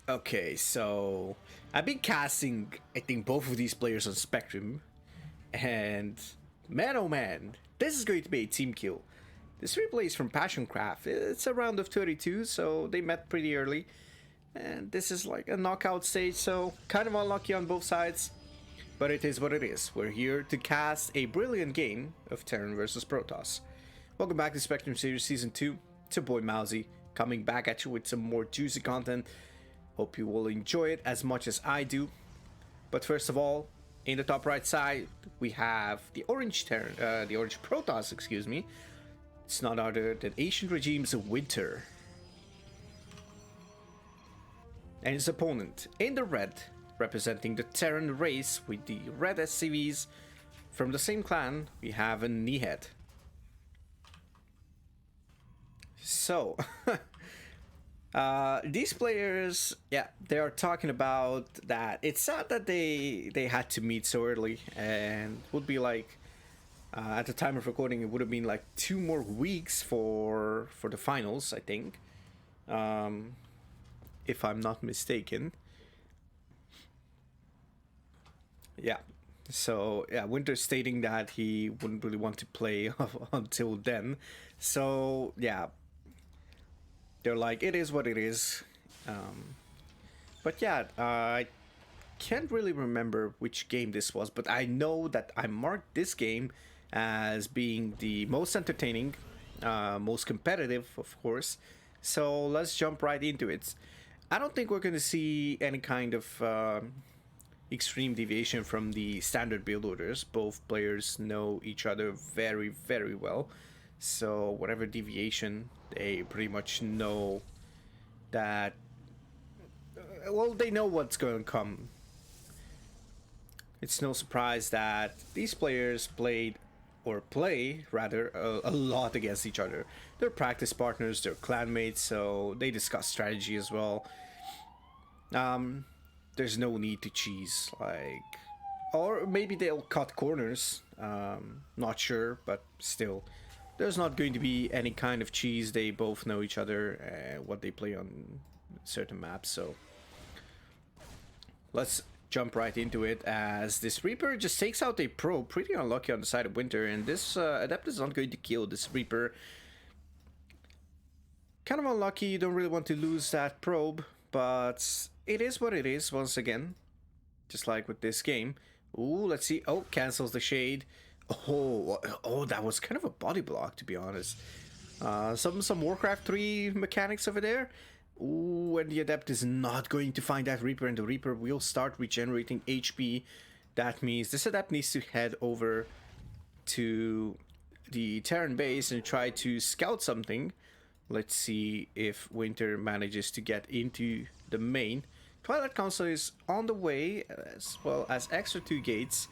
Okay, so I've been casting, I think, both of these players on Spectrum, and man oh man, this is going to be a team kill. This replay is from Passioncraft. It's a round of 32, so they met pretty early. And this is like a knockout stage, so kind of unlucky on both sides. But it is what it is. We're here to cast a brilliant game of Terran versus Protoss. Welcome back to Spectrum Series Season 2. It's your boy MAUZY, coming back at you with some more juicy content. Hope you will enjoy it as much as I do. But first of all, in the top right side, we have the orange Terran, the orange Protoss, excuse me. It's none other than Ancient Regime's Winter. And his opponent, in the red, representing the Terran race with the red SCVs. From the same clan, we have a NIHED. So, these players, yeah, they are talking about that. It's sad that they had to meet so early, and would be like, at the time of recording, it would have been like 2 more weeks for the finals, I think, if I'm not mistaken. Yeah. So yeah, Winter stating that he wouldn't really want to play until then. So yeah, they're like, it is what it is. But yeah, I can't really remember which game this was, but I know that I marked this game as being the most entertaining, most competitive, of course. So let's jump right into it. I don't think we're going to see any kind of extreme deviation from the standard build orders. Both players know each other very, very well. So whatever deviation, they pretty much know that, well, they know what's going to come. It's no surprise that these players played, or play rather, a lot against each other. They're practice partners, they're clanmates, so they discuss strategy as well. There's no need to cheese, like, or maybe they'll cut corners, not sure, but still, there's not going to be any kind of cheese. They both know each other, what they play on certain maps, so let's jump right into it, as this Reaper just takes out a probe. Pretty unlucky on the side of Winter, and this Adept is not going to kill this Reaper. Kind of unlucky, you don't really want to lose that probe, but it is what it is once again, just like with this game. Ooh, let's see. Oh, cancels the shade. Oh, that was kind of a body block, to be honest. Some Warcraft 3 mechanics over there. Ooh, and the Adept is not going to find that Reaper, and the Reaper will start regenerating HP. That means this Adept needs to head over to the Terran base and try to scout something. Let's see if Winter manages to get into the main. Twilight Council is on the way, as well as extra 2 gates.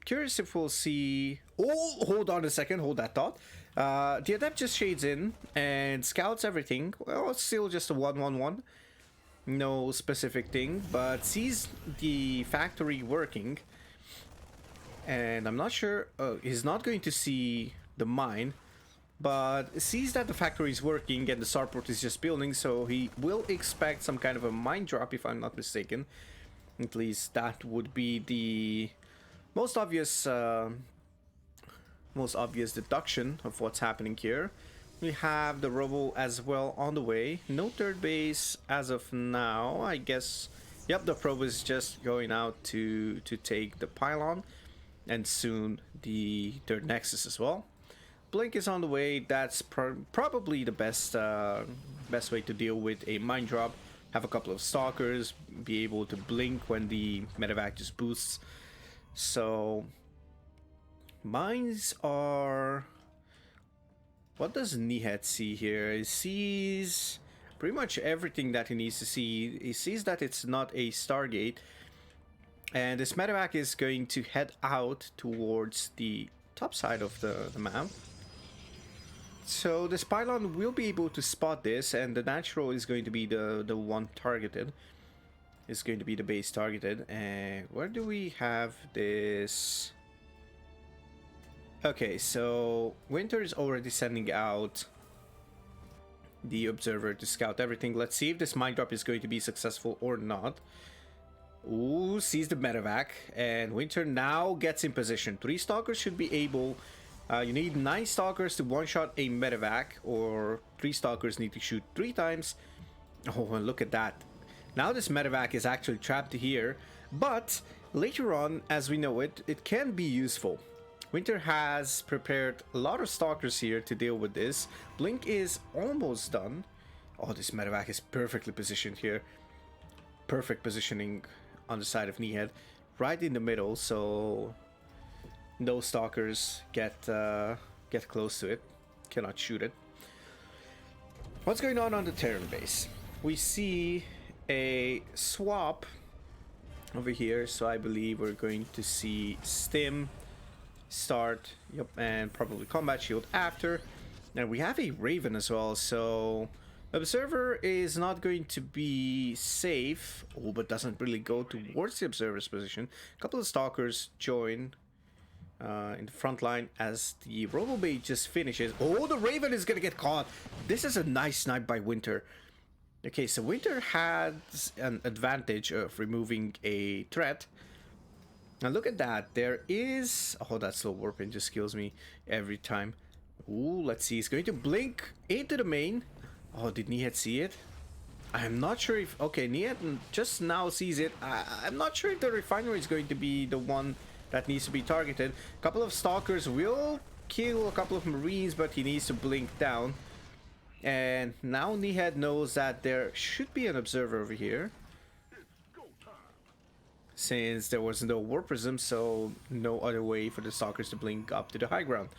Curious if we'll see... Oh, hold on a second, hold that thought. The Adept just shades in and scouts everything. Well, it's still just a 1-1-1. No specific thing, but sees the factory working. And I'm not sure... he's not going to see the mine, but sees that the factory is working and the starport is just building, so he will expect some kind of a mine drop, if I'm not mistaken. At least that would be the most obvious deduction of what's happening here. We have the Robo as well on the way. No third base as of now, I guess. Yep, the probe is just going out to take the pylon, and soon the third nexus as well. Blink is on the way. That's probably the best way to deal with a mine drop. Have a couple of stalkers, be able to blink when the medevac just boosts. So mines are... What does NIHED see here? He sees pretty much everything that he needs to see. He sees that it's not a Stargate, and this medevac is going to head out towards the top side of the map. So this pylon will be able to spot this, and the natural is going to be the one targeted. Is going to be the base targeted. And where do we have this? Okay, so Winter is already sending out the observer to scout everything. Let's see if this mine drop is going to be successful or not. Ooh, sees the medevac, and Winter now gets in position. 3 stalkers should be able. You need 9 stalkers to one-shot a medevac, or 3 stalkers need to shoot 3 times. Oh, and look at that. Now this medevac is actually trapped here, but later on, as we know it, it can be useful. Winter has prepared a lot of stalkers here to deal with this. Blink is almost done. Oh, this medevac is perfectly positioned here. Perfect positioning on the side of NIHED, right in the middle, so no stalkers get close to it, cannot shoot it. What's going on the Terran base? We see a swap over here, so I believe we're going to see Stim start, yep, and probably Combat Shield after. And we have a Raven as well, so Observer is not going to be safe. Oh, but doesn't really go towards the Observer's position. A couple of Stalkers join in the front line as the Robobait just finishes. Oh, the Raven is going to get caught. This is a nice snipe by Winter. Okay, so Winter has an advantage of removing a threat. Now look at that. There is... Oh, that slow warping just kills me every time. Ooh, let's see. He's going to blink into the main. Oh, did NIHED see it? I'm not sure if... Okay, NIHED just now sees it. I'm not sure if the refinery is going to be the one that needs to be targeted. A couple of Stalkers will kill a couple of Marines, but he needs to blink down. And now NIHED knows that there should be an Observer over here, since there was no Warp Prism, so no other way for the Stalkers to blink up to the high ground.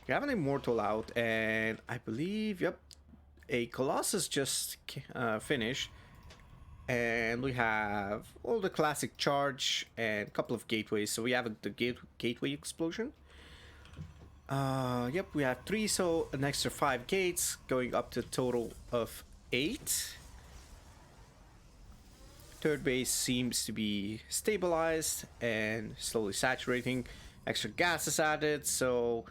We have an Immortal out, and I believe, yep, a Colossus just finished. And we have all the classic charge and a couple of gateways. So we have the gateway explosion. Yep, we have 3, so an extra 5 gates, going up to a total of 8. Third base seems to be stabilized and slowly saturating. Extra gas is added, so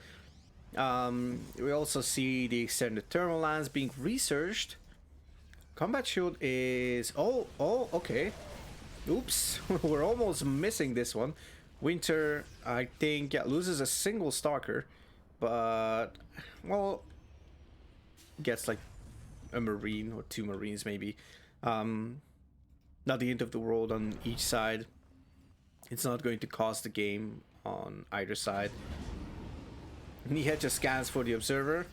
we also see the extended thermal lines being researched. Combat shield is... Oh, okay. Oops, we're almost missing this one. Winter, I think, yeah, loses a single Stalker, but, well, gets like a Marine or 2 Marines maybe. Not the end of the world on each side. It's not going to cost the game on either side. NIHED just scans for the Observer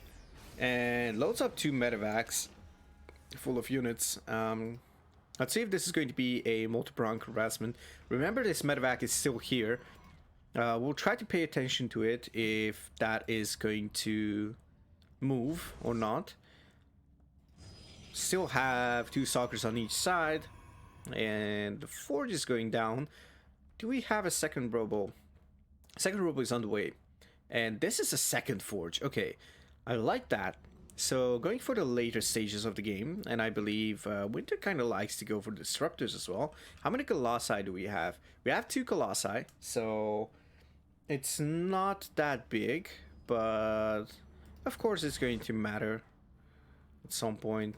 and loads up 2 medevacs full of units. Let's see if this is going to be a multi-pronged harassment. Remember, this medevac is still here. We'll try to pay attention to it if that is going to move or not. Still have 2 Stalkers on each side, and the Forge is going down. Do we have a second Robo? Second Robo is on the way, and this is a second Forge. Okay, I like that. So going for the later stages of the game, and I believe Winter kind of likes to go for disruptors as well. How many Colossi do we have? We have 2 Colossi, so it's not that big, but of course it's going to matter at some point.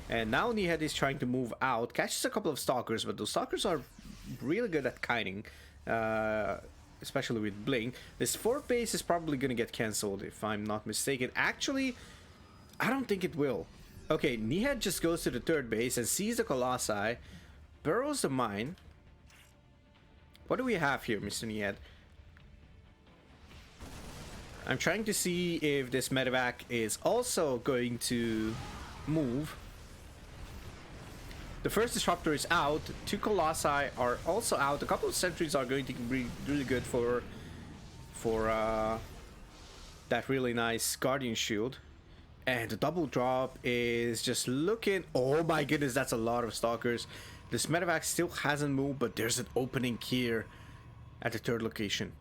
And now NIHED is trying to move out, catches a couple of Stalkers, but those Stalkers are really good at kiting, especially with Blink. This 4th base is probably going to get cancelled if I'm not mistaken. Actually, I don't think it will. Okay, NIHED just goes to the 3rd base and sees the Colossi, burrows the mine. What do we have here, Mr. NIHED? I'm trying to see if this medevac is also going to move. The first disruptor is out. 2 Colossi are also out. A couple of sentries are going to be really good for that really nice Guardian Shield. And the double drop is just looking... Oh my goodness, that's a lot of Stalkers. This medevac still hasn't moved, but there's an opening here at the 3rd location.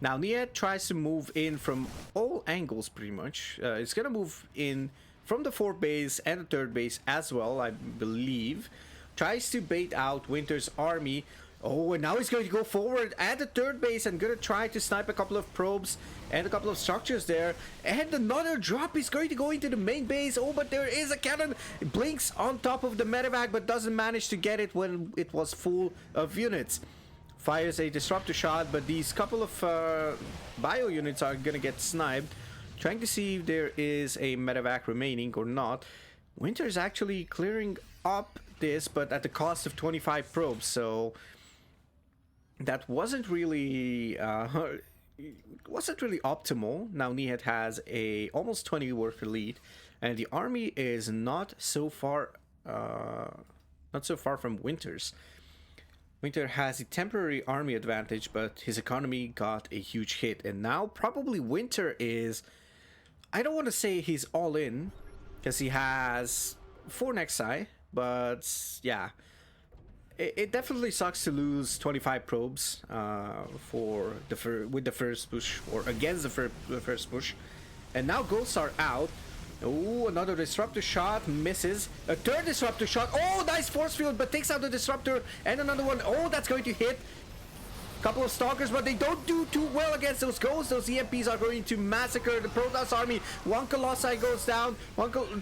Now NIHED tries to move in from all angles pretty much. It's gonna move in from the 4th base and the 3rd base as well, I believe. Tries to bait out Winter's army. Oh, and now he's going to go forward at the third base and gonna try to snipe a couple of probes and a couple of structures there. And another drop is going to go into the main base. Oh, but there is a cannon. It blinks on top of the medevac, but doesn't manage to get it when it was full of units. Fires a disruptor shot, but these couple of bio units are gonna get sniped. Trying to see if there is a medevac remaining or not. Winter is actually clearing up this, but at the cost of 25 probes, so that wasn't really optimal. Now NIHED has a almost 20 worker lead, and the army is not so far from Winter's. Winter has a temporary army advantage, but his economy got a huge hit, and now probably Winter is, I don't want to say he's all in because he has 4 Nexi, but yeah, it definitely sucks to lose 25 probes with the first push, or against the first push. And now ghosts are out. Oh, another disruptor shot misses. A third disruptor shot. Oh, nice force field, but takes out the disruptor. And another one. Oh, that's going to hit. Couple of stalkers, but they don't do too well against those ghosts. Those EMPs are going to massacre the Protoss army. One Colossi goes down.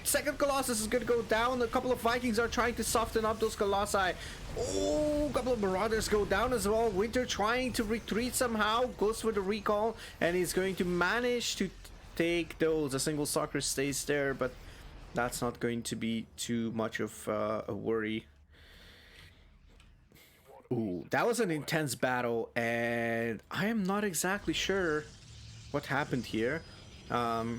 Second Colossus is going to go down. A couple of Vikings are trying to soften up those Colossi. Oh, a couple of Marauders go down as well. Winter trying to retreat somehow. Goes for the recall, and he's going to manage to take those. A single stalker stays there, but that's not going to be too much of a worry. Ooh, that was an intense battle, and I am not exactly sure what happened here. As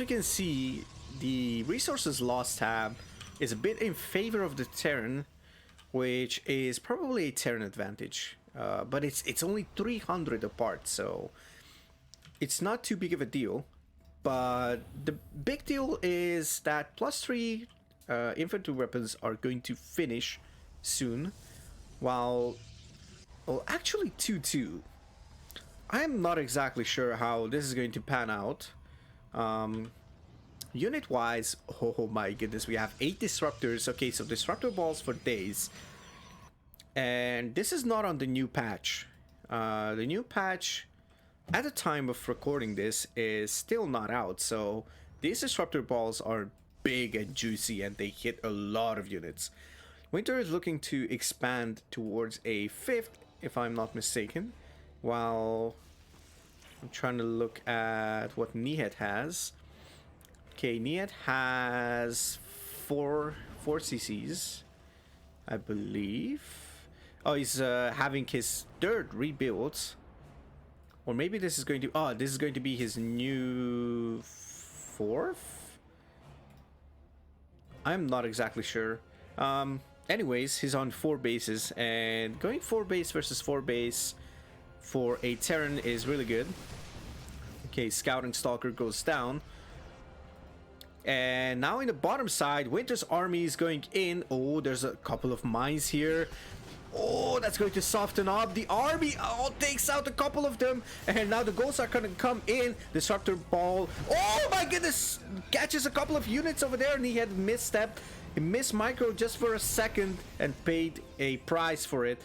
we can see, the resources lost tab is a bit in favor of the Terran, which is probably a Terran advantage. But it's only 300 apart, so it's not too big of a deal. But the big deal is that +3 infantry weapons are going to finish soon, while, well, actually 2-2. I'm not exactly sure how this is going to pan out. Unit wise, oh my goodness, we have 8 disruptors. Okay, so disruptor balls for days, and this is not on the new patch. The new patch at the time of recording this is still not out, so these disruptor balls are big and juicy, and they hit a lot of units. Winter is looking to expand towards a 5th, if I'm not mistaken, while I'm trying to look at what NIHED has. Okay, NIHED has 4 CCs, I believe. Oh, he's having his 3rd rebuild. Or maybe this is going to... Oh, this is going to be his new 4th? I'm not exactly sure. Anyways, he's on 4 bases, and going 4 base versus 4 base for a Terran is really good. Okay, Scouting Stalker goes down. And now in the bottom side, Winter's army is going in. Oh, there's a couple of mines here. Oh, that's going to soften up the army. Oh, takes out a couple of them. And now the ghosts are going to come in. Disruptor ball. Oh my goodness. Catches a couple of units over there, and he had misstepped. He missed micro just for a second and paid a price for it.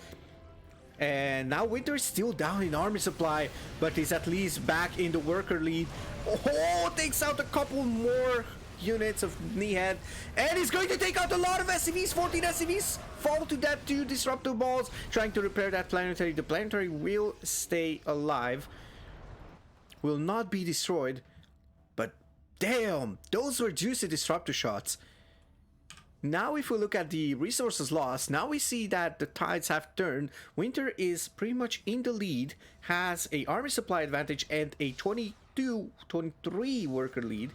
And now Winter is still down in army supply, but he's at least back in the worker lead. Oh, takes out a couple more units of NIHED, and he's going to take out a lot of SCVs. 14 SCVs fall to that 2 disruptor balls, trying to repair that planetary. The planetary will stay alive, will not be destroyed, but damn, those were juicy disruptor shots. Now if we look at the resources lost, now we see that the tides have turned. Winter is pretty much in the lead, has a army supply advantage and a 23 worker lead,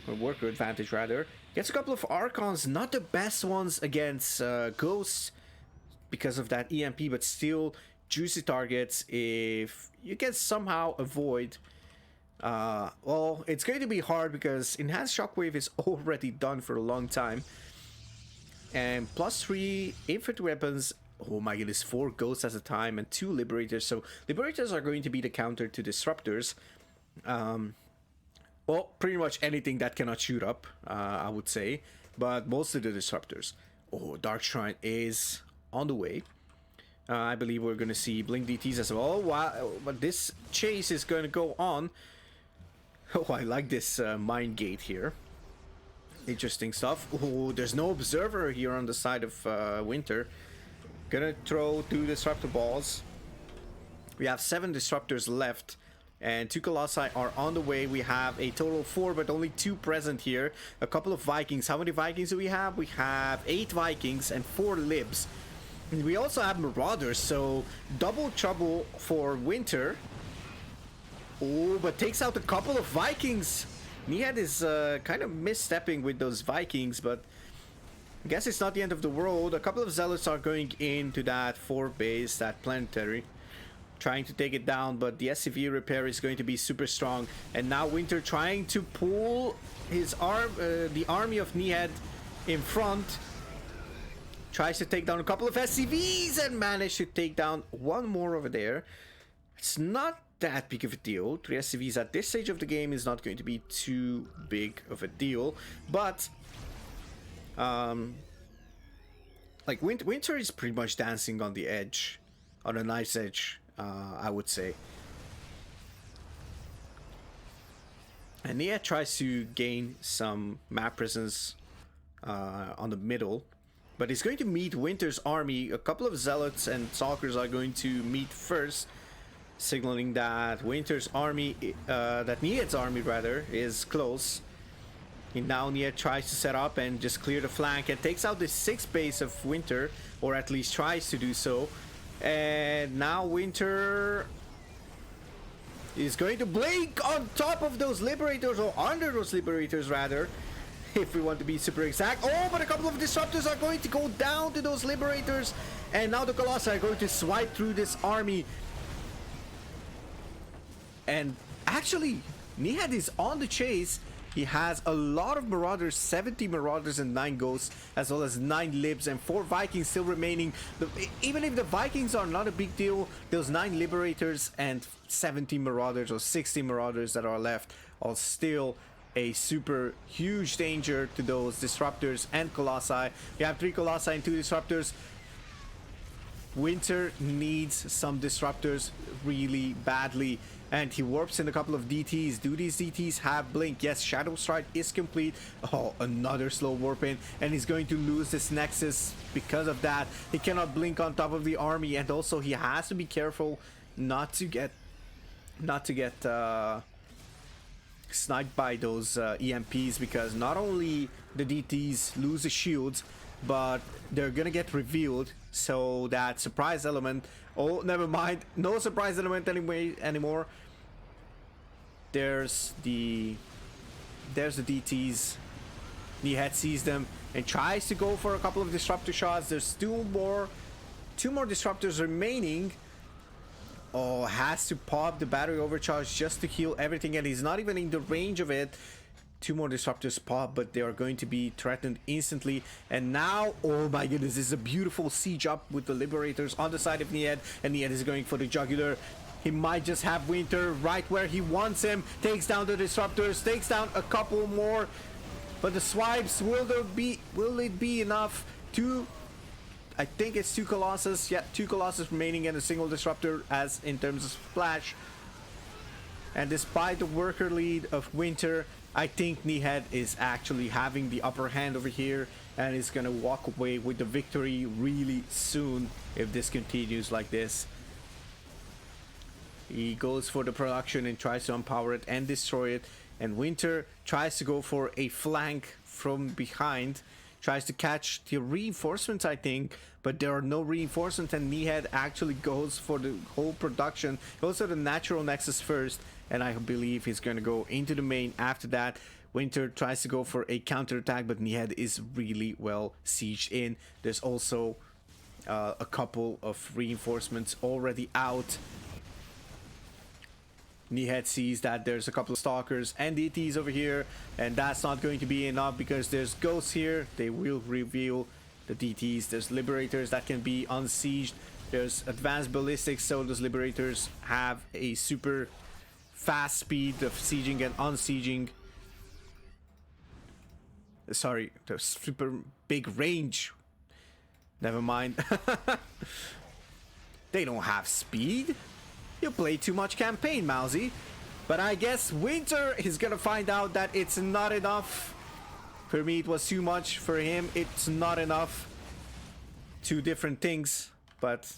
or worker advantage rather. Gets a couple of Archons, not the best ones against Ghosts because of that EMP, but still juicy targets if you can somehow avoid. Well, it's going to be hard because Enhanced Shockwave is already done for a long time. And +3 infantry weapons. Oh my goodness, 4 ghosts at a time and 2 liberators. So liberators are going to be the counter to disruptors. Well, pretty much anything that cannot shoot up, I would say. But mostly the disruptors. Oh, Dark Shrine is on the way. I believe we're going to see Blink DTs as well. Wow, but this chase is going to go on. Oh, I like this mine gate here. Interesting stuff. Oh, there's no observer here on the side of Winter. Gonna throw 2 disruptor balls. We have 7 disruptors left. And 2 Colossi are on the way. We have a total of 4, but only 2 present here. A couple of Vikings. How many Vikings do we have? We have 8 Vikings and 4 Libs. And we also have Marauders, so double trouble for Winter. Oh, but takes out a couple of Vikings. NIHED is kind of misstepping with those Vikings, but I guess it's not the end of the world. A couple of Zealots are going into that 4 base, that planetary, trying to take it down, but the SCV repair is going to be super strong. And now Winter trying to pull his the army of NIHED in front. Tries to take down a couple of SCVs and managed to take down 1 more over there. It's not that big of a deal. 3 SCVs at this stage of the game is not going to be too big of a deal, but like Winter is pretty much dancing on the edge, on a knife's edge, I would say. And Nia tries to gain some map presence on the middle, but he's going to meet Winter's army. A couple of Zealots and Stalkers are going to meet first, signaling that Winter's army, that NIHED's army rather, is close. And now NIHED tries to set up and just clear the flank and takes out the 6th base of Winter, or at least tries to do so. And now Winter is going to blink on top of those Liberators, or under those Liberators rather, if we want to be super exact. Oh, but a couple of Disruptors are going to go down to those Liberators, and now the Colossi are going to swipe through this army. And actually, NIHED is on the chase. He has a lot of Marauders, 70 Marauders and 9 Ghosts, as well as 9 Libs and 4 Vikings still remaining. Even if the Vikings are not a big deal, those 9 Liberators and 70 Marauders or 60 Marauders that are left are still a super huge danger to those Disruptors and Colossi. We have 3 Colossi and 2 Disruptors. Winter needs some Disruptors really badly, and he warps in a couple of DTs. Do these DTs have blink? Yes, Shadow Strike is complete. Oh, another slow warp in, and he's going to lose this Nexus because of that. He cannot blink on top of the army, and also he has to be careful not to get sniped by those EMPs, because not only the DTs lose the shields, but they're gonna get revealed. So that surprise element, oh, never mind, no surprise element anymore. There's the DTs. NIHED sees them and tries to go for a couple of disruptor shots. There's two more disruptors remaining. Oh, has to pop the battery overcharge just to heal everything, and he's not even in the range of it. 2 more disruptors pop, but they are going to be threatened instantly. And now, oh my goodness, this is a beautiful siege up with the Liberators on the side of NIHED, and NIHED is going for the jugular. He might just have Winter right where he wants him. Takes down the disruptors, takes down a couple more, but the swipes, will it be enough to, I think it's 2 Colossus. Yeah, 2 Colossus remaining and a single disruptor as in terms of splash. And despite the worker lead of Winter, I think NIHED is actually having the upper hand over here and is gonna walk away with the victory really soon if this continues like this. He goes for the production and tries to empower it and destroy it, and Winter tries to go for a flank from behind, tries to catch the reinforcements, I think, but there are no reinforcements, and NIHED actually goes for the whole production, goes for the natural nexus first, and I believe he's going to go into the main after that. Winter tries to go for a counterattack, but NIHED is really well sieged in. There's also a couple of reinforcements already out. NIHED sees that there's a couple of Stalkers and DTs over here, and that's not going to be enough because there's Ghosts here. They will reveal the DTs. There's Liberators that can be unsieged. There's advanced ballistics, so those Liberators have a super fast speed of sieging and unsieging. Sorry, the super big range. Never mind. They don't have speed. You play too much campaign, MAUZY. But I guess Winter is gonna find out that it's not enough. For me, it was too much. For him, it's not enough. Two different things. But,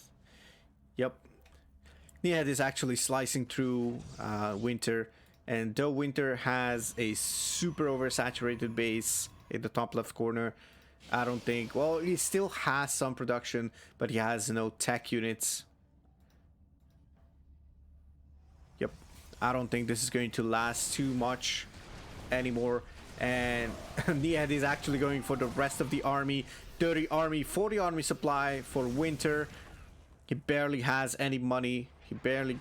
yep. NIHED is actually slicing through Winter. And though Winter has a super oversaturated base in the top left corner, I don't think... Well, he still has some production, but he has no tech units. Yep. I don't think this is going to last too much anymore. And NIHED is actually going for the rest of the army. 30 army, 40 army supply for Winter. He barely has any money.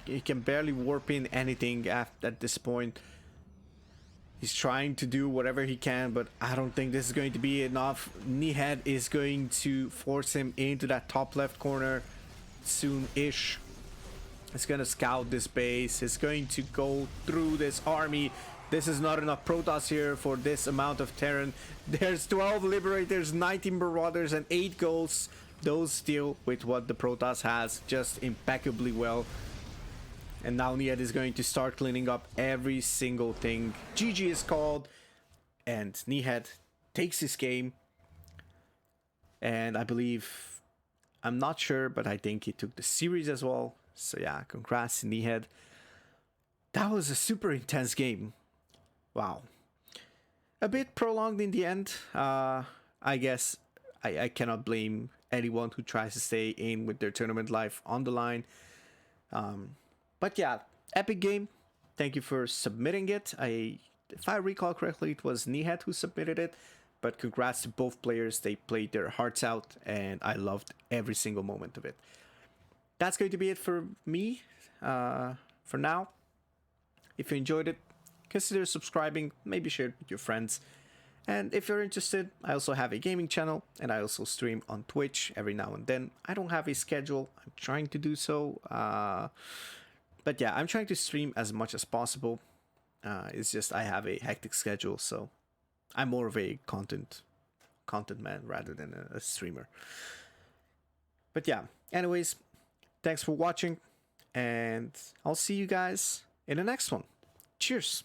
He can barely warp in anything at this point. He's trying to do whatever he can, but I don't think this is going to be enough. NIHED is going to force him into that top left corner soon-ish. He's going to scout this base. He's going to go through this army. This is not enough Protoss here for this amount of Terran. There's 12 Liberators, 19 Marauders, and 8 Ghosts. Those deal with what the Protoss has just impeccably well. And now NIHED is going to start cleaning up every single thing. GG is called. And NIHED takes this game. And I believe... I'm not sure, but I think he took the series as well. So yeah, congrats to NIHED. That was a super intense game. Wow. A bit prolonged in the end. I guess I cannot blame anyone who tries to stay in with their tournament life on the line. But yeah, epic game. Thank you for submitting it. If I recall correctly, it was NIHED who submitted it. But congrats to both players. They played their hearts out, and I loved every single moment of it. That's going to be it for me for now. If you enjoyed it, consider subscribing, maybe share it with your friends. And if you're interested, I also have a gaming channel, and I also stream on Twitch every now and then. I don't have a schedule. I'm trying to do so. But yeah, I'm trying to stream as much as possible. It's just I have a hectic schedule, so I'm more of a content man rather than a streamer. But yeah, anyways, thanks for watching, and I'll see you guys in the next one. Cheers!